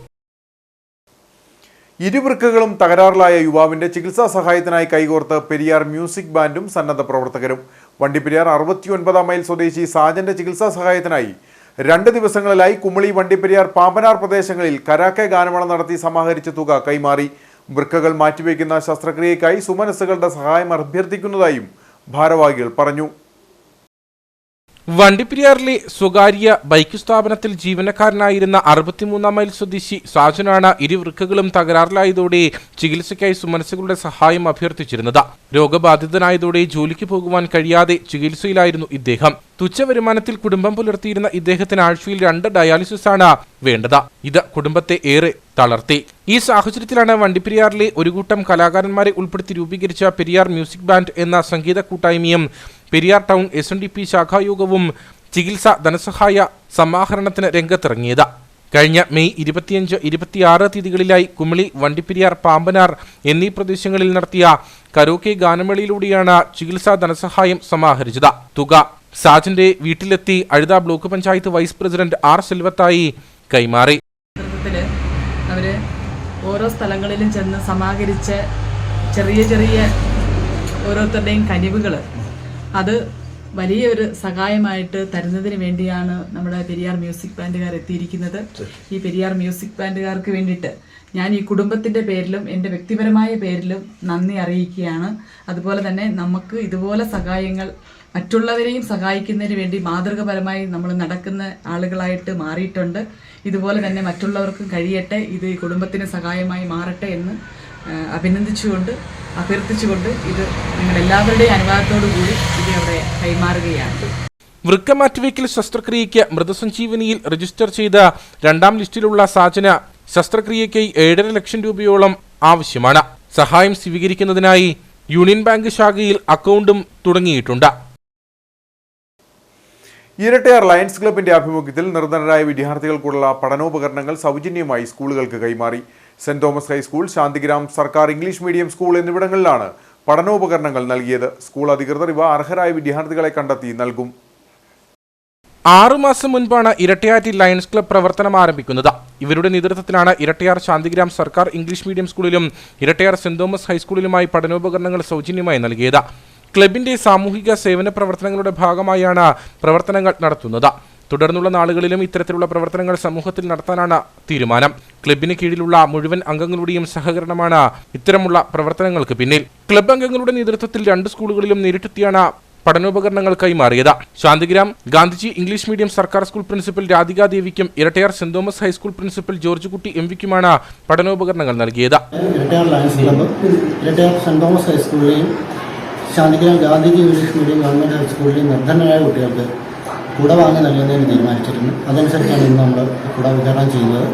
ഇരുവൃക്കകളും തകരാറിലായ യുവാവിന്റെ ചികിത്സാ സഹായത്തിനായി കൈകോർത്ത് പെരിയാർ മ്യൂസിക് ബാൻഡും സന്നദ്ധ പ്രവർത്തകരും. വണ്ടിപ്പെരിയാർ 69 മൈൽ സ്വദേശി സാജന്റെ ചികിത്സാ സഹായത്തിനായി 2 ദിവസങ്ങളിലായി കുമളി, വണ്ടിപ്പെരിയാർ, പാമ്പനാർ പ്രദേശങ്ങളിൽ കരാക്കെ ഗാനമേള നടത്തി സമാഹരിച്ച തുക കൈമാറി. വൃക്കകൾ മാറ്റിവെക്കുന്ന ശസ്ത്രക്രിയയ്ക്കായി സുമനസ്സുകളുടെ സഹായം അഭ്യർത്ഥിക്കുന്നതായും ഭാരവാഹികൾ പറഞ്ഞു. വണ്ടിപ്പെരിയാറിലെ സ്വകാര്യ ബൈക്ക് സ്ഥാപനത്തിൽ ജീവനക്കാരനായിരുന്ന 63 മൈൽ സ്വദേശി സാജനാണ് ഇരുവൃക്കകളും തകരാറിലായതോടെ ചികിത്സയ്ക്കായി സുമനസ്സുകളുടെ സഹായം അഭ്യർത്ഥിച്ചിരുന്നത്. രോഗബാധിതനായതോടെ ജോലിക്ക് പോകുവാൻ കഴിയാതെ ചികിത്സയിലായിരുന്നു ഇദ്ദേഹം. തുച്ഛ വരുമാനത്തിൽ കുടുംബം പുലർത്തിയിരുന്ന ഇദ്ദേഹത്തിന് ആഴ്ചയിൽ 2 ഡയാലിസിസാണ് വേണ്ടത്. ഇത് കുടുംബത്തെ ഏറെ തളർത്തി. ഈ സാഹചര്യത്തിലാണ് വണ്ടിപ്പെരിയാറിലെ ഒരു കൂട്ടം കലാകാരന്മാരെ ഉൾപ്പെടുത്തി രൂപീകരിച്ച പെരിയാർ മ്യൂസിക് ബാൻഡ് എന്ന സംഗീത കൂട്ടായ്മയും പെരിയാർ ടൗൺ SNDP ശാഖായോഗവും ചികിത്സാ ധനസഹായ സമാഹരണത്തിന് രംഗത്തിറങ്ങിയത്. കഴിഞ്ഞ മെയ് 25, 26 തീയതികളിലായി കുമളി, വണ്ടിപ്പെരിയാർ, പാമ്പനാർ എന്നീ പ്രദേശങ്ങളിൽ നടത്തിയ കരോക്കെ ഗാനമേളയിലൂടെയാണ് ചികിത്സാ ധനസഹായം സമാഹരിച്ചത്. തുക സാജന്റെ വീട്ടിലെത്തി Azhutha block panchayat vice president R. സെൽവത്തായി കൈമാറി. അവര് ഓരോ സ്ഥലങ്ങളിലും ചെന്ന് സമാഹരിച്ച ചെറിയ ഓരോരുത്തരുടെയും കനിവുകൾ അത് വലിയൊരു സഹായമായിട്ട് തരുന്നതിന് വേണ്ടിയാണ് നമ്മുടെ പെരിയാർ മ്യൂസിക് ബാൻഡുകാർ എത്തിയിരിക്കുന്നത്. ഈ പെരിയാർ മ്യൂസിക് ബാൻഡുകാർക്ക് വേണ്ടിയിട്ട് ഞാൻ ഈ കുടുംബത്തിൻ്റെ പേരിലും എൻ്റെ വ്യക്തിപരമായ പേരിലും നന്ദി അറിയിക്കുകയാണ്. അതുപോലെ തന്നെ നമുക്ക് ഇതുപോലെ സഹായങ്ങൾ മറ്റുള്ളവരെയും സഹായിക്കുന്നതിന് വേണ്ടി മാതൃകപരമായി നമ്മൾ നടക്കുന്ന ആളുകളായിട്ട് മാറിയിട്ടുണ്ട്. ഇതുപോലെ തന്നെ മറ്റുള്ളവർക്കും കഴിയട്ടെ, ഇത് കുടുംബത്തിന് സഹായമായി മാറട്ടെ എന്ന് അഭിനന്ദിച്ചുകൊണ്ട് അഭ്യർത്ഥിച്ചുകൊണ്ട് ഇത് നിങ്ങളെല്ലാവരുടെയും അനുവാദത്തോടു കൂടി ഇത് അവിടെ കൈമാറുകയാണ്. വൃക്ക മാറ്റിവയ്ക്കൽ ശസ്ത്രക്രിയയ്ക്ക് മൃതസഞ്ജീവനിയിൽ രജിസ്റ്റർ ചെയ്ത് 2ാം ലിസ്റ്റിലുള്ള സാജന് ശസ്ത്രക്രിയയ്ക്കായി 7.5 ലക്ഷം രൂപയോളം ആവശ്യമാണ്. സഹായം സ്വീകരിക്കുന്നതിനായി യൂണിയൻ ബാങ്ക് ശാഖയിൽ അക്കൗണ്ടും തുടങ്ങിയിട്ടുണ്ട്. ഇരട്ടയാർ ലയൺസ് ക്ലബിന്റെ ആഭിമുഖ്യത്തിൽ നിർധനരായ വിദ്യാർത്ഥികൾക്കുള്ള പഠനോപകരണങ്ങൾ സൗജന്യമായി സ്കൂളുകൾക്ക് കൈമാറി. സെന്റ് തോമസ് ഹൈസ്കൂൾ, ശാന്തിഗ്രാം സർക്കാർ ഇംഗ്ലീഷ് മീഡിയം സ്കൂൾ എന്നിവിടങ്ങളിലാണ് പഠനോപകരണങ്ങൾ നൽകിയത്. സ്കൂൾ അധികൃതർ ഇവ അർഹരായ വിദ്യാർത്ഥികളെ കണ്ടെത്തി നൽകും. 6 മാസം മുൻപാണ് ഇരട്ടയാറ്റിൽ ലയൺസ് ക്ലബ് പ്രവർത്തനം ആരംഭിക്കുന്നത്. ഇവരുടെ നേതൃത്വത്തിലാണ് ഇരട്ടയാർ ശാന്തിഗ്രാം സർക്കാർ ഇംഗ്ലീഷ് മീഡിയം സ്കൂളിലും ഇരട്ടയാർ സെന്റ് തോമസ് ഹൈസ്കൂളിലുമായി പഠനോപകരണങ്ങൾ സൗജന്യമായി നൽകിയത്. ക്ലബിന്റെ സാമൂഹിക സേവന പ്രവർത്തനങ്ങളുടെ ഭാഗമായാണ് പ്രവർത്തനങ്ങൾ നടത്തുന്നത്. തുടർന്നുള്ള നാളുകളിലും ഇത്തരത്തിലുള്ള പ്രവർത്തനങ്ങൾ സമൂഹത്തിൽ നടത്താനാണ് തീരുമാനം. ക്ലബിന് കീഴിലുള്ള മുഴുവൻ അംഗങ്ങളുടെയും സഹകരണമാണ് ഇത്തരമുള്ള പ്രവർത്തനങ്ങൾക്ക് പിന്നിൽ. ക്ലബ് അംഗങ്ങളുടെ നേതൃത്വത്തിൽ 2 സ്കൂളുകളിലും നേരിട്ടെത്തിയാണ് പഠനോപകരണങ്ങൾ കൈമാറിയത്. ശാന്തിഗ്രാം ഗാന്ധിജി ഇംഗ്ലീഷ് മീഡിയം സർക്കാർ സ്കൂൾ പ്രിൻസിപ്പൽ രാധികാ ദേവിക്കും Erattayar Saint Thomas high school principal George Kutty എംവിക്കുമാണ് പഠനോപകരണങ്ങൾ നൽകിയത്. Erattayar Lions Club, Erattayar Saint Thomas ഹൈസ്കൂളിലെയും Shanthigram Gandhiji English medium government ഹൈസ്കൂളിലെയും നിർധനരായ കുട്ടികൾക്ക് കുട വാങ്ങി നൽകുന്നതിന് തീരുമാനിച്ചിരുന്നു. അതനുസരിച്ചാണ് ഇന്ന് നമ്മൾ കുട വിതരണം ചെയ്യുന്നത്.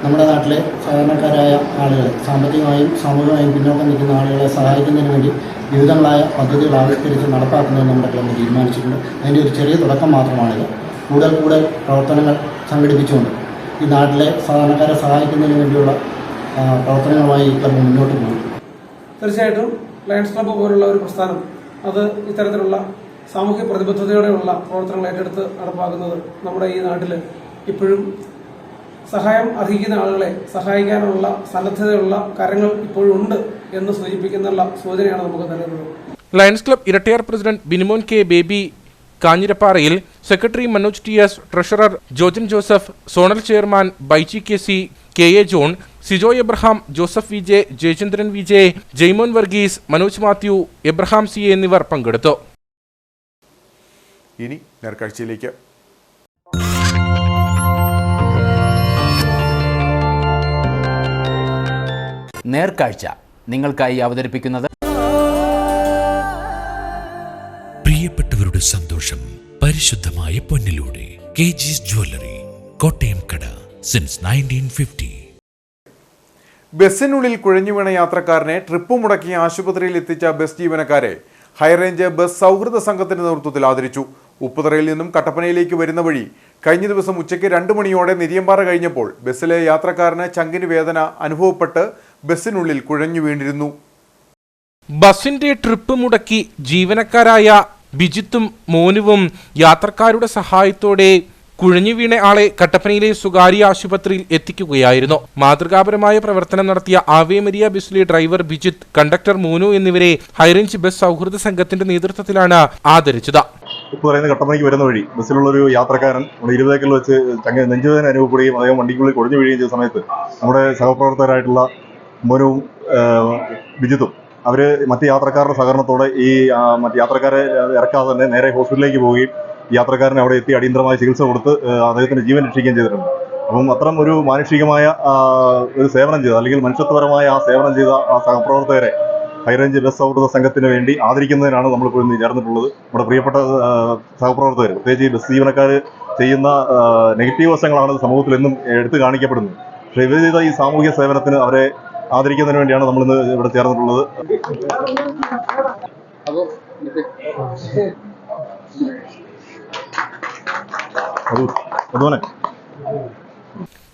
നമ്മുടെ നാട്ടിലെ സാധാരണക്കാരായ ആളുകൾ, സാമ്പത്തികമായും സാമൂഹികമായും പിന്നോക്കം നിൽക്കുന്ന ആളുകളെ സഹായിക്കുന്നതിന് വേണ്ടി വിവിധങ്ങളായ പദ്ധതികൾ ആവിഷ്കരിച്ച് നടപ്പാക്കുന്നതിന് നമ്മുടെ ക്ലബ്ബ് തീരുമാനിച്ചിട്ടുണ്ട്. അതിൻ്റെ ഒരു ചെറിയ തുടക്കം മാത്രമാണിത്. കൂടുതൽ പ്രവർത്തനങ്ങൾ സംഘടിപ്പിച്ചുകൊണ്ട് ഈ നാട്ടിലെ സാധാരണക്കാരെ സഹായിക്കുന്നതിന് വേണ്ടിയുള്ള പ്രവർത്തനങ്ങളുമായി ഈ ക്ലബ്ബ് മുന്നോട്ട് പോകും. തീർച്ചയായിട്ടും ലയൺസ് ക്ലബ്ബ് പോലുള്ള ഒരു പ്രസ്ഥാനം അത് ഇത്തരത്തിലുള്ള സാമൂഹ്യ പ്രതിബദ്ധതയോടെയുള്ള പ്രവർത്തനങ്ങൾ ഏറ്റെടുത്ത് നടപ്പാക്കുന്നത് നമ്മുടെ ഈ നാട്ടിൽ ഇപ്പോഴും സഹായം അർഹിക്കുന്ന ആളുകളെ സഹായിക്കാനുള്ള സന്നദ്ധതയുള്ള കാര്യങ്ങൾ ഇപ്പോഴും ഉണ്ട് എന്ന് സൂചിപ്പിക്കുന്ന സൂചനയാണ് നമുക്ക് നൽകുന്നത്. Lions Club Erattayar president Binimon K Baby കാഞ്ഞിരപ്പാറയിൽ, secretary Manoj TS, treasurer Jojan Joseph, zonal chairman Baiji KC, KA John, Sijo Abraham, Joseph VJ, Jayachandran VJ, Jaimon Varghese, Manoj Mathew, Abraham CA എന്നിവർ പങ്കെടുത്തു. ഇനി നേർക്കാഴ്ചയിലേക്ക്. നേർക്കാഴ്ച നിങ്ങൾക്കായി അവതരിപ്പിക്കുന്നത് പ്രിയപ്പെട്ടവരുടെ സന്തോഷം പരിശുദ്ധമായ പൊന്നിലൂടെ KG's ജ്വല്ലറി, കോട്ടയം കട, സിൻസ് 1950. ബസ്സിനുള്ളിൽ കുഴഞ്ഞുവീണ യാത്രക്കാരനെ ട്രിപ്പ് മുടക്കി ആശുപത്രിയിൽ എത്തിച്ച ബസ് ജീവനക്കാരെ ഹൈറേഞ്ച് ബസ് സൗഹൃദ സംഘത്തിന്റെ നേതൃത്വത്തിൽ ആദരിച്ചു. ഉപ്പുതറയിൽ നിന്നും കട്ടപ്പനയിലേക്ക് വരുന്ന വഴി കഴിഞ്ഞ ദിവസം ഉച്ചയ്ക്ക് 2 മണിയോടെ നിര്യമ്പാറ കഴിഞ്ഞപ്പോൾ ബസ്സിലെ യാത്രക്കാരന് ചങ്കിന് വേദന അനുഭവപ്പെട്ട് ബസ്സിനുള്ളിൽ കുഴഞ്ഞു വീണിരുന്നു. ബസിന്റെ ട്രിപ്പ് മുടക്കി ജീവനക്കാരായ ബിജിത്തും മോനുവും യാത്രക്കാരുടെ സഹായത്തോടെ കുഴഞ്ഞു വീണ ആളെ കട്ടപ്പനയിലെ സ്വകാര്യ ആശുപത്രിയിൽ എത്തിക്കുകയായിരുന്നു. മാതൃകാപരമായ പ്രവർത്തനം നടത്തിയ ആവേ മരിയ ബസ്സിലെ ഡ്രൈവർ ബിജിത്ത്, കണ്ടക്ടർ മോനു എന്നിവരെ ഹൈറേഞ്ച് ബസ് സൗഹൃദ സംഘത്തിന്റെ നേതൃത്വത്തിലാണ് ആദരിച്ചത്. ഉപ്പുതറയിൽ കട്ടപ്പനയ്ക്ക് വരുന്ന വഴി ബസ്സിലുള്ളൊരു യാത്രക്കാരൻ നമ്മുടെ 20 ഏക്കറിൽ വെച്ച് നെഞ്ചുവേദന അനുഭവപ്പെടുകയും അദ്ദേഹം വണ്ടിക്കുള്ളിൽ കുഴഞ്ഞു വീഴുകയും ചെയ്ത സമയത്ത് നമ്മുടെ സഹപ്രവർത്തകരായിട്ടുള്ള മോനുവും ബിജിത്തും അവര് മറ്റ് യാത്രക്കാരുടെ സഹകരണത്തോടെ ഈ മറ്റ് യാത്രക്കാരെ ഇറക്കാതെ തന്നെ നേരെ ഹോസ്പിറ്റലിലേക്ക് പോവുകയും യാത്രക്കാരനെ അവിടെ എത്തി അടിയന്തരമായ ചികിത്സ കൊടുത്ത് അദ്ദേഹത്തിന്റെ ജീവൻ രക്ഷിക്കുകയും ചെയ്തിട്ടുണ്ട്. അപ്പം അത്തരം ഒരു മാനുഷികമായ ഒരു സേവനം ചെയ്ത, അല്ലെങ്കിൽ മനുഷ്യത്വപരമായ ആ സേവനം ചെയ്ത ആ സഹപ്രവർത്തകരെ ഹൈറേഞ്ച് ബസ് സൗഹൃദ സംഘത്തിന് വേണ്ടി ആദരിക്കുന്നതിനാണ് നമ്മളിപ്പോൾ ഇന്ന് ചേർന്നിട്ടുള്ളത്. നമ്മുടെ പ്രിയപ്പെട്ട സഹപ്രവർത്തകർ, പ്രത്യേകിച്ച് ബസ് ജീവനക്കാർ ചെയ്യുന്ന നെഗറ്റീവ് വശങ്ങളാണ് സമൂഹത്തിൽ എന്നും എടുത്തു കാണിക്കപ്പെടുന്നത്. പക്ഷേ ഇവർ ചെയ്ത ഈ സാമൂഹ്യ സേവനത്തിന് അവരെ ആദരിക്കുന്നതിന് വേണ്ടിയാണ് നമ്മളിന്ന് ഇവിടെ ചേർന്നിട്ടുള്ളത്.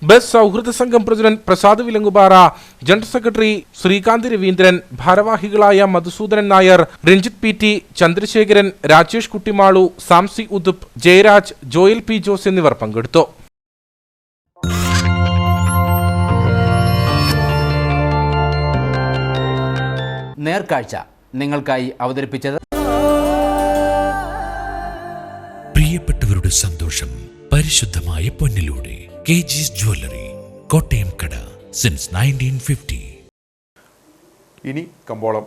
ബസ് സൗഹൃദ സംഘം president Prasad Vilangupara, general secretary Srikanth Raveendran, ഭാരവാഹികളായ മധുസൂദനൻ നായർ, രഞ്ജിത്ത് PT, ചന്ദ്രശേഖരൻ, രാജേഷ് കുട്ടിമാളു, സാംസി ഉദുപ്പ്, ജയരാജ്, ജോയൽ P ജോസ് എന്നിവർ പങ്കെടുത്തു. നേർക്കാഴ്ച നിങ്ങൾക്കായി അവതരിപ്പിച്ചത് പ്രിയപ്പെട്ടവരുടെ സന്തോഷം പരിശുദ്ധമായ പൊന്നിലൂടെ KG's ജ്വല്ലറി, കോട്ടയം കട, സിൻസ് 1950. ഇനി കമ്പോളം.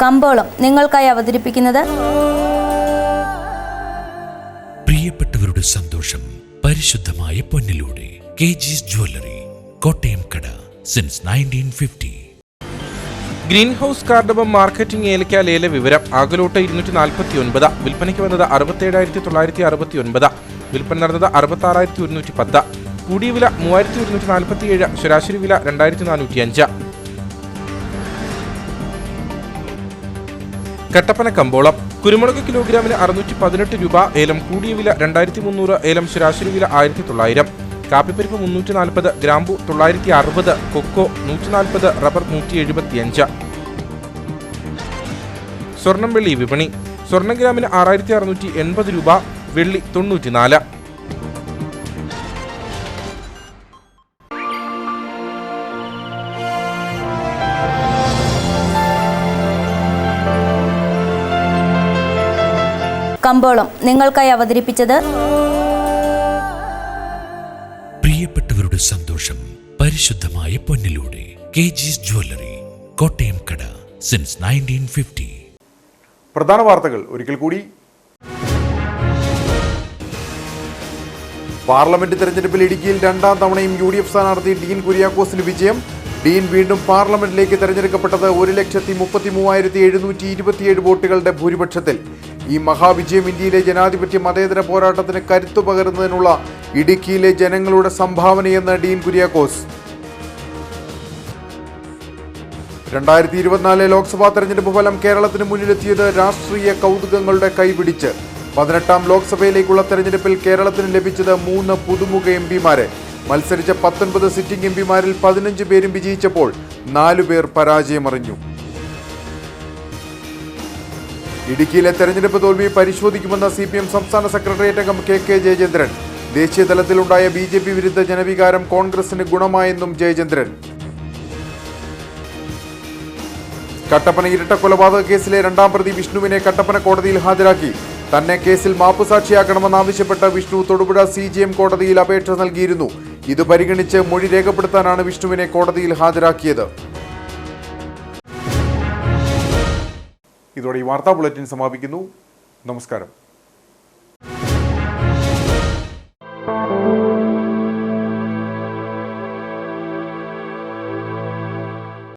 കമ്പോളം നിങ്ങൾക്കായി അവതരിപ്പിക്കുന്നത് പ്രിയപ്പെട്ടവരുടെ സന്തോഷം പരിശുദ്ധമായ പൊന്നിലൂടെ KG's ജ്വല്ലറി, കോട്ടയം കട, since 1950. Green house cardamom marketing ഏലക്ക ലേല വിവരം. ആകലോട്ട് 249, വിൽപ്പനയ്ക്ക് വന്നത് 67,969, വിൽപ്പന നടന്നത് 66,110, കൂടിയ വില 3,147, ശരാശരി വില 2,405. കട്ടപ്പന കമ്പോളം. കുരുമുളക് കിലോഗ്രാമിന് 618 രൂപ, ഏലം കൂടിയ വില 2,300, ഏലം ശരാശരി വില 1,900. കാപ്പിപ്പരിപ്പ് 340, ഗ്രാമ്പു 960, കൊക്കോ 140, റബ്ബർ 175. സ്വർണം വെള്ളി വിപണി. സ്വർണം ഗ്രാമിന് 6,680 രൂപ, വെള്ളി 94. കമ്പോളം നിങ്ങൾക്കായി അവതരിപ്പിച്ചത് പ്രിയപ്പെട്ടവരുടെ സന്തോഷം പരിശുദ്ധമായ പൊന്നിലൂടെ. KG's ജ്വല്ലറി, കോട്ടയം കട, സിൻസ് 1950. പ്രധാന വാർത്തകൾ ഒരിക്കൽ കൂടി. പാർലമെന്റ് തെരഞ്ഞെടുപ്പിൽ ഇടുക്കിയിൽ രണ്ടാം തവണയും UDF സ്ഥാനാർത്ഥി ഡീൻ കുര്യാക്കോസിന് വിജയം. ഡീൻ വീണ്ടും പാർലമെന്റിലേക്ക് തെരഞ്ഞെടുക്കപ്പെട്ടത് 1,33,727 വോട്ടുകളുടെ ഭൂരിപക്ഷത്തിൽ. ഈ മഹാവിജയം ഇന്ത്യയിലെ ജനാധിപത്യ മതേതര പോരാട്ടത്തിന് കരുത്തു പകരുന്നതിനുള്ള ഇടുക്കിയിലെ ജനങ്ങളുടെ സംഭാവനയെന്ന് ഡീൻ കുര്യാക്കോസ്. 2024 ലോക്സഭാ തെരഞ്ഞെടുപ്പ് ഫലം കേരളത്തിന് മുന്നിലെത്തിയത് രാഷ്ട്രീയ കൗതുകങ്ങളുടെ കൈപിടിച്ച്. 18ാം ലോക്സഭയിലേക്കുള്ള തെരഞ്ഞെടുപ്പിൽ കേരളത്തിന് ലഭിച്ചത് 3 പുതുമുഖ എംപിമാരെ. മത്സരിച്ച 19 സിറ്റിംഗ് എംപിമാരിൽ 15 പേരും വിജയിച്ചപ്പോൾ 4 പേർ പരാജയമറിഞ്ഞു. ഇടുക്കിയിലെ തെരഞ്ഞെടുപ്പ് തോൽവി പരിശോധിക്കുമെന്ന CPM സംസ്ഥാന സെക്രട്ടേറിയറ്റ് അംഗം KK ജയചന്ദ്രൻ. ദേശീയ തലത്തിലുണ്ടായ BJP വിരുദ്ധ ജനവികാരം കോൺഗ്രസിന് ഗുണമായെന്നും ജയചന്ദ്രൻ. കട്ടപ്പന ഇരട്ട കൊലപാതക കേസിലെ 2ാം പ്രതി വിഷ്ണുവിനെ കട്ടപ്പന കോടതിയിൽ ഹാജരാക്കി. തന്നെ കേസിൽ മാപ്പുസാക്ഷിയാക്കണമെന്നാവശ്യപ്പെട്ട വിഷ്ണു തൊടുപുഴ CJM കോടതിയിൽ അപേക്ഷ നൽകിയിരുന്നു. ഇത് പരിഗണിച്ച് മൊഴി രേഖപ്പെടുത്താനാണ് വിഷ്ണുവിനെ കോടതിയിൽ ഹാജരാക്കിയത്. ഇതോടെ ഈ വാർത്താ ബുള്ളറ്റിൻ സമാപിക്കുന്നു. നമസ്കാരം.